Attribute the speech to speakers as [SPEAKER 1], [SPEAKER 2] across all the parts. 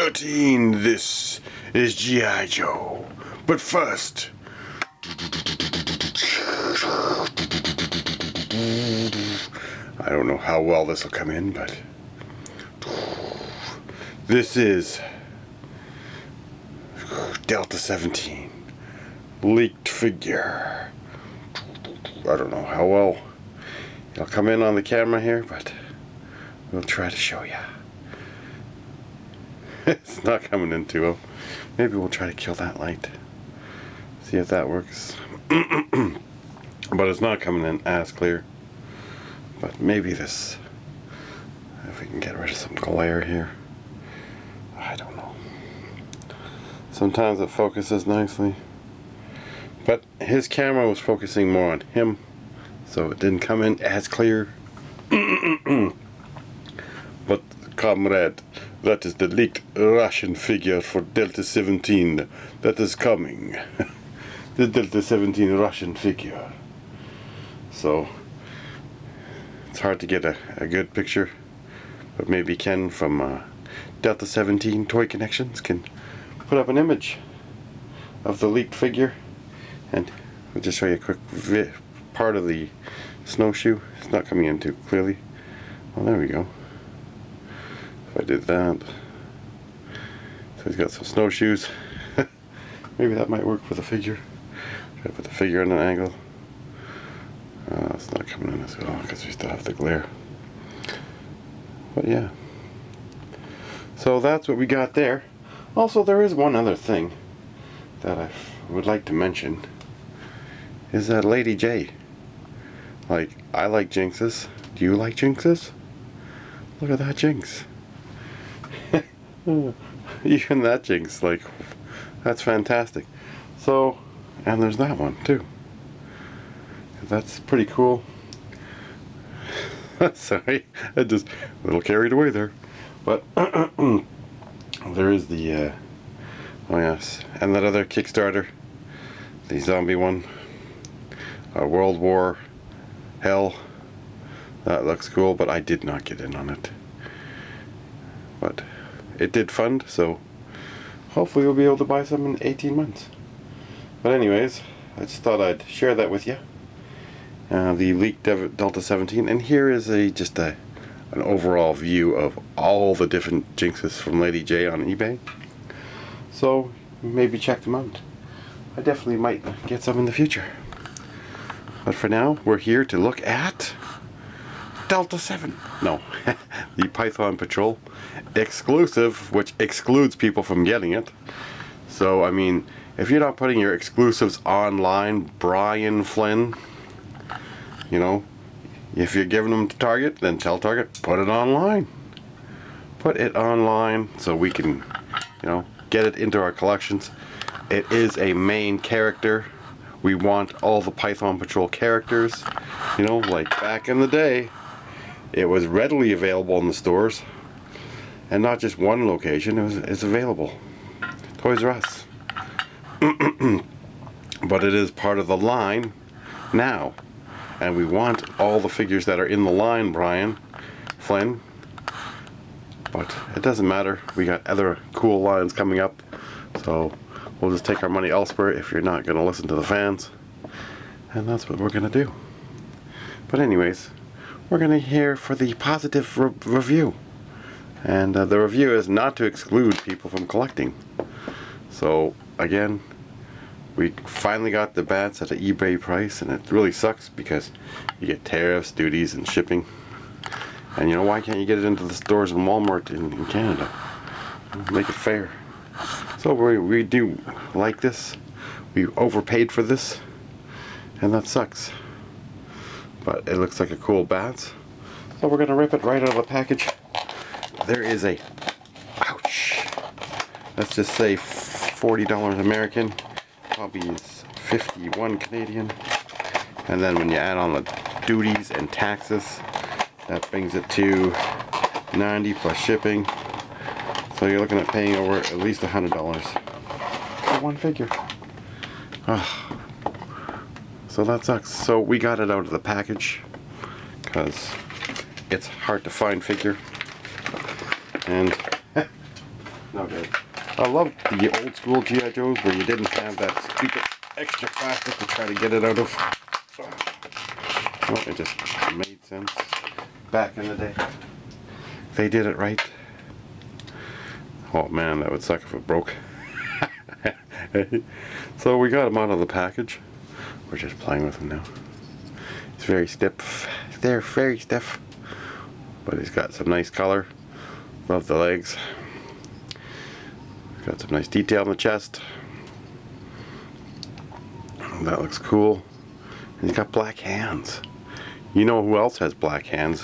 [SPEAKER 1] Delta13, this is G.I. Joe. But first, I don't know how well this will come in, but this is Delta17 leaked figure. I don't know how well it'll come in on the camera here, but we'll try to show you. It's not coming in too well. Maybe we'll try to kill that light. See if that works. But it's not coming in as clear. But maybe this, if we can get rid of some glare here. I don't know. Sometimes it focuses nicely. But his camera was focusing more on him, so it didn't come in as clear. But comrade, that is the leaked Russian figure for Delta17 that is coming. The Delta17 Russian figure. So it's hard to get a good picture, but maybe Ken from Delta17 Toy Connections can put up an image of the leaked figure, and we'll just show you a quick part of the snowshoe. It's not coming in too clearly. Well, there we go. If I did that, so he's got some snowshoes. Maybe that might work for the figure. Try to put the figure on an angle. It's not coming in as well because we still have the glare. But yeah. So that's what we got there. Also, there is one other thing that I would like to mention. Is that Lady J. Like, I like Jinxes. Do you like Jinxes? Look at that Jinx. Even that Jinx, like, that's fantastic. So, and there's that one too. That's pretty cool. Sorry, I just a little carried away there. But there is the oh yes, and that other Kickstarter, the zombie one, World War Hell. That looks cool, but I did not get in on it. But it did fund, so hopefully we'll be able to buy some in 18 months. But anyways, I just thought I'd share that with you. The leaked Delta17, and here is just an overall view of all the different Jinxes from Lady J on eBay. So maybe check them out. I definitely might get some in the future. But for now, we're here to look at Delta7. No, the Python Patrol exclusive, which excludes people from getting it. So I mean, if you're not putting your exclusives online, Brian Flynn, you know, if you're giving them to Target, then tell Target, put it online. Put it online so we can, you know, get it into our collections. It is a main character. We want all the Python Patrol characters. You know, like back in the day, it was readily available in the stores. And not just one location, it's available. Toys R Us. But it is part of the line now. And we want all the figures that are in the line, Brian Flynn. But it doesn't matter. We got other cool lines coming up. So we'll just take our money elsewhere if you're not going to listen to the fans. And that's what we're going to do. But anyways, we're going to hear for the positive review. And the review is not to exclude people from collecting. So again, we finally got the bats at an eBay price, and it really sucks because you get tariffs, duties, and shipping. And you know, why can't you get it into the stores in Walmart in Canada? Make it fair. So we do like this. We overpaid for this, and that sucks. But it looks like a cool bats. So we're gonna rip it right out of the package. There is a, ouch. Let's just say $40 American. Probably is 51 Canadian, and then when you add on the duties and taxes, that brings it to 90 plus shipping. So you're looking at paying over at least $100 for one figure. So that sucks. So we got it out of the package because it's hard to find figure, and Okay. I love the old school G.I. Joes where you didn't have that stupid extra plastic to try to get it out of. Well, it just made sense back in the day. They did it right. Oh man, that would suck if it broke. So we got him out of the package. We're just playing with him now. He's very stiff. They're very stiff. But he's got some nice color. Love the legs. Got some nice detail on the chest. That looks cool. And he's got black hands. You know who else has black hands?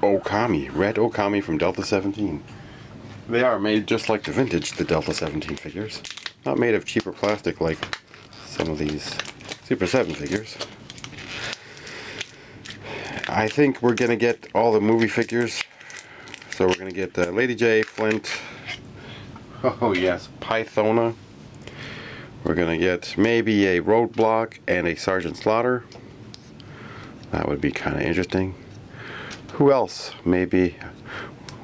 [SPEAKER 1] Okami. Red Okami from Delta17. They are made just like the vintage, the Delta17 figures. Not made of cheaper plastic like some of these Super7 figures. I think we're going to get all the movie figures. So we're going to get Lady J, Flint. Oh yes, Pythona. We're going to get maybe a Roadblock and a Sergeant Slaughter. That would be kind of interesting. Who else? Maybe.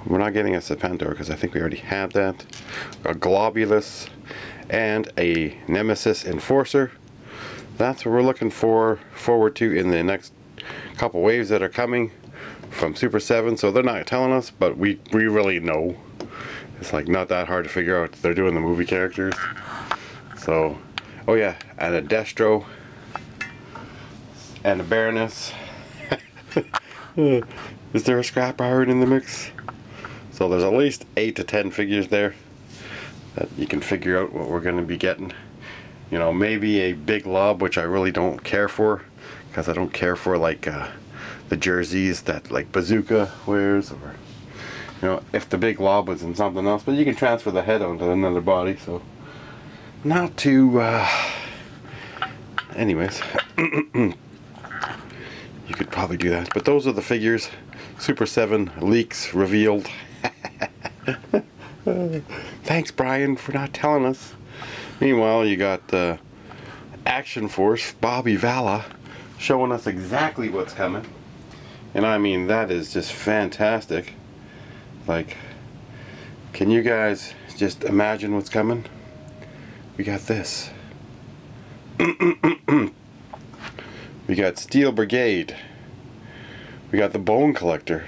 [SPEAKER 1] We're not getting a Serpentor because I think we already had that. A Globulus and a Nemesis Enforcer. That's what we're looking forward to in the next couple waves that are coming from Super7. So they're not telling us, but we really know. It's like not that hard to figure out. They're doing the movie characters. So, oh yeah, and a Destro and a Baroness. Is there a scrap iron in the mix? So there's at least 8 to 10 figures there that you can figure out what we're going to be getting. You know, maybe a big lob, which I really don't care for, because I don't care for like the jerseys that like Bazooka wears, or you know, if the big lob was in something else. But you can transfer the head onto another body, so not too. Anyways, you could probably do that. But those are the figures. Super7 leaks revealed. Thanks, Brian, for not telling us. Meanwhile, you got Action Force Bobby Vala showing us exactly what's coming. And I mean, that is just fantastic. Like, can you guys just imagine what's coming? We got this. We got Steel Brigade. We got the Bone Collector.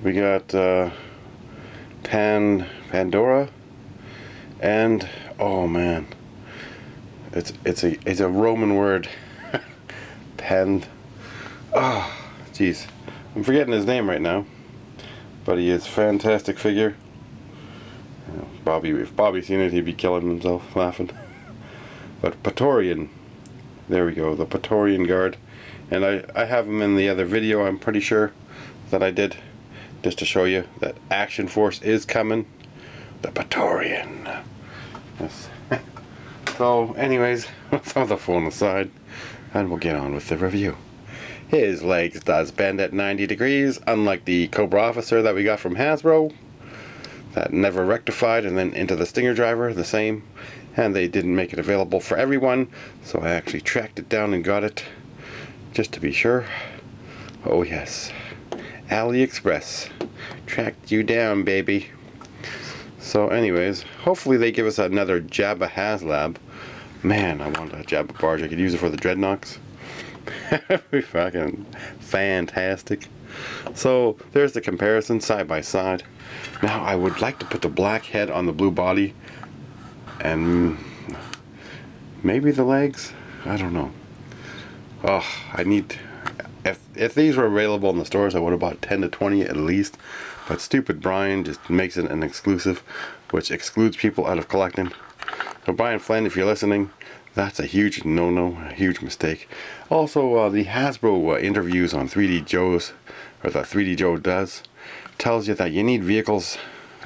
[SPEAKER 1] We got Pandora. And oh man, it's a Roman word. Jeez, I'm forgetting his name right now, but he is a fantastic figure. You know, Bobby, if Bobby's seen it, he'd be killing himself laughing. But Praetorian, there we go, the Praetorian Guard, and I have him in the other video. I'm pretty sure that I did, just to show you that Action Force is coming. The Praetorian. Yes. So, anyways, let's throw the phone aside, and we'll get on with the review. His legs does bend at 90 degrees, unlike the Cobra Officer that we got from Hasbro. That never rectified, and then into the Stinger Driver, the same. And they didn't make it available for everyone, so I actually tracked it down and got it, just to be sure. Oh yes, AliExpress. Tracked you down, baby. So anyways, hopefully they give us another Jabba HasLab. Man, I want a Jabba barge. I could use it for the Dreadnoks. That'd be fucking fantastic. So there's the comparison side by side. Now I would like to put the black head on the blue body, and maybe the legs. I don't know. Oh, I need. If these were available in the stores, I would have bought 10 to 20 at least. But stupid Brian just makes it an exclusive, which excludes people out of collecting. So Brian Flynn, if you're listening, that's a huge no-no, a huge mistake. Also, the Hasbro interviews on 3D Joe's, or the 3D Joe does, tells you that you need vehicles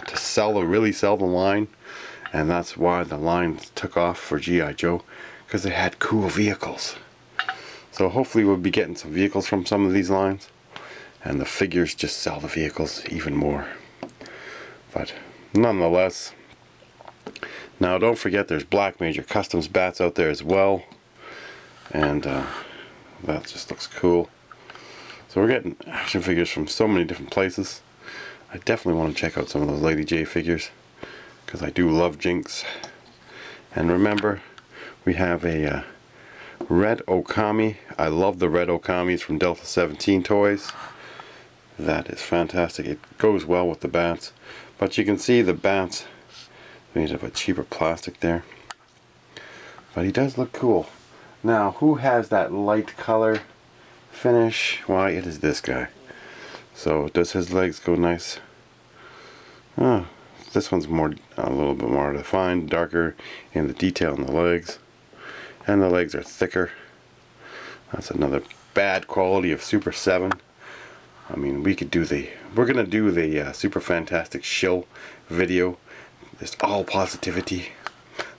[SPEAKER 1] to really sell the line, and that's why the line took off for G.I. Joe, because they had cool vehicles. So hopefully we'll be getting some vehicles from some of these lines, and the figures just sell the vehicles even more. But nonetheless, now don't forget there's Black Major Customs bats out there as well, and that just looks cool. So we're getting action figures from so many different places. I definitely want to check out some of those Lady J figures, because I do love Jinx. And remember, we have a red Okami. I love the red Okamis from Delta17 toys. That is fantastic. It goes well with the bats. But you can see the bats made of a cheaper plastic there. But he does look cool. Now, who has that light color finish? Why, it is this guy. So, does his legs go nice? Oh, this one's a little bit more defined, darker in the detail in the legs. And the legs are thicker. That's another bad quality of Super7. I mean, we're gonna do the Super Fantastic Shill video. Just all positivity.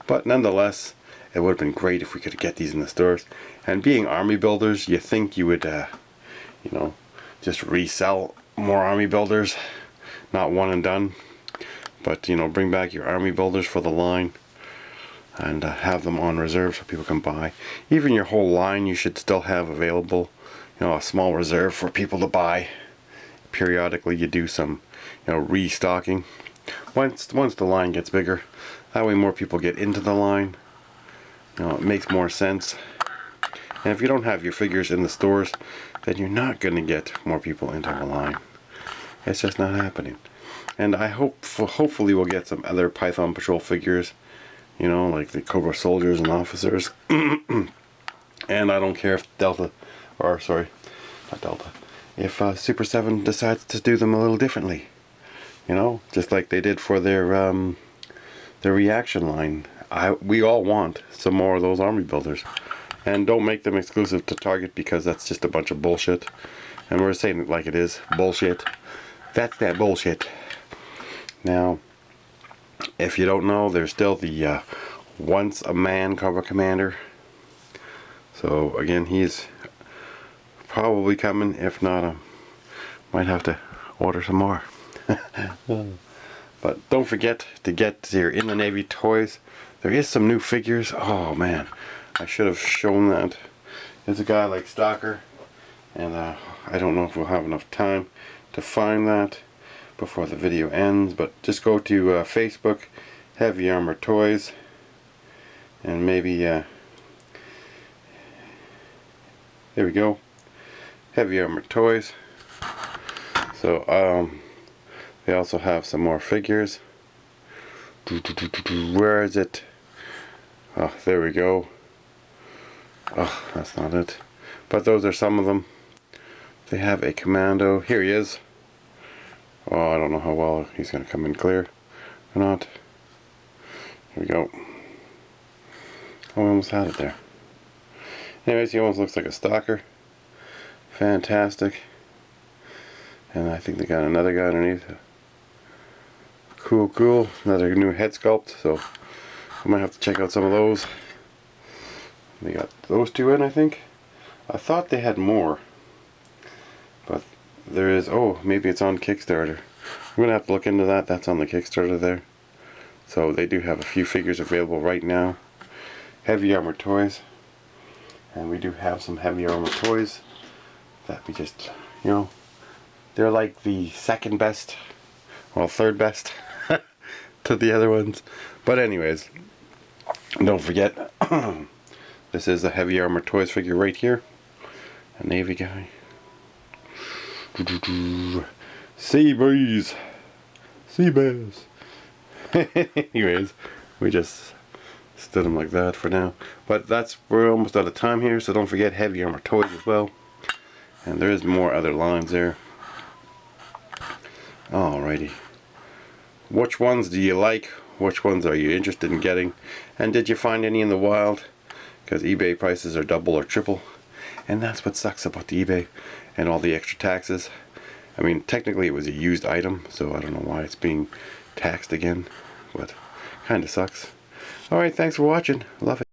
[SPEAKER 1] But nonetheless, it would have been great if we could get these in the stores. And being army builders, you think you would, you know, just resell more army builders, not one and done. But, you know, bring back your army builders for the line and have them on reserve so people can buy. Even your whole line you should still have available, you know, a small reserve for people to buy. Periodically you do some, you know, restocking. Once the line gets bigger, that way more people get into the line. You know, it makes more sense. And if you don't have your figures in the stores, then you're not going to get more people into the line. It's just not happening. And I hopefully we'll get some other Python Patrol figures, you know, like the Cobra soldiers and officers. And I don't care if if Super7 decides to do them a little differently, you know, just like they did for their reaction line. We all want some more of those army builders, and don't make them exclusive to Target, because that's just a bunch of bullshit. And we're saying it like it is, bullshit. That's that bullshit. Now, if you don't know, there's still the Once a Man Cobra Commander. So again, he's probably coming. If not, I might have to order some more. But don't forget to get your In the Navy toys. There is some new figures. Oh man, I should have shown that. There's a guy like Stalker, and I don't know if we'll have enough time to find that before the video ends, but just go to Facebook, Heavy Armor Toys, and maybe there we go, Heavy Armor Toys. So they also have some more figures. Where is it? Oh, there we go. Oh, that's not it. But those are some of them. They have a Commando. Here he is. Oh, I don't know how well he's going to come in clear or not. Here we go. Oh, I almost had it there. Anyways, he almost looks like a Stalker. Fantastic. And I think they got another guy underneath. Cool. Another new head sculpt. So I might have to check out some of those. They got those two in, I think. I thought they had more. But there is, oh, maybe it's on Kickstarter. I'm going to have to look into that. That's on the Kickstarter there. So they do have a few figures available right now. Heavy Armor Toys. And we do have some Heavy Armor Toys that we just, you know, they're like the second best, well, third best to the other ones. But anyways, don't forget, this is the Heavy Armor Toys figure right here. A Navy guy. Sea breeze. Sea bears. Anyways, we just stood him like that for now. But we're almost out of time here, so don't forget Heavy Armor Toys as well. And there is more other lines there. Alrighty. Which ones do you like? Which ones are you interested in getting? And did you find any in the wild? Because eBay prices are double or triple. And that's what sucks about the eBay and all the extra taxes. I mean, technically it was a used item, so I don't know why it's being taxed again. But kind of sucks. Alright, thanks for watching. Love it.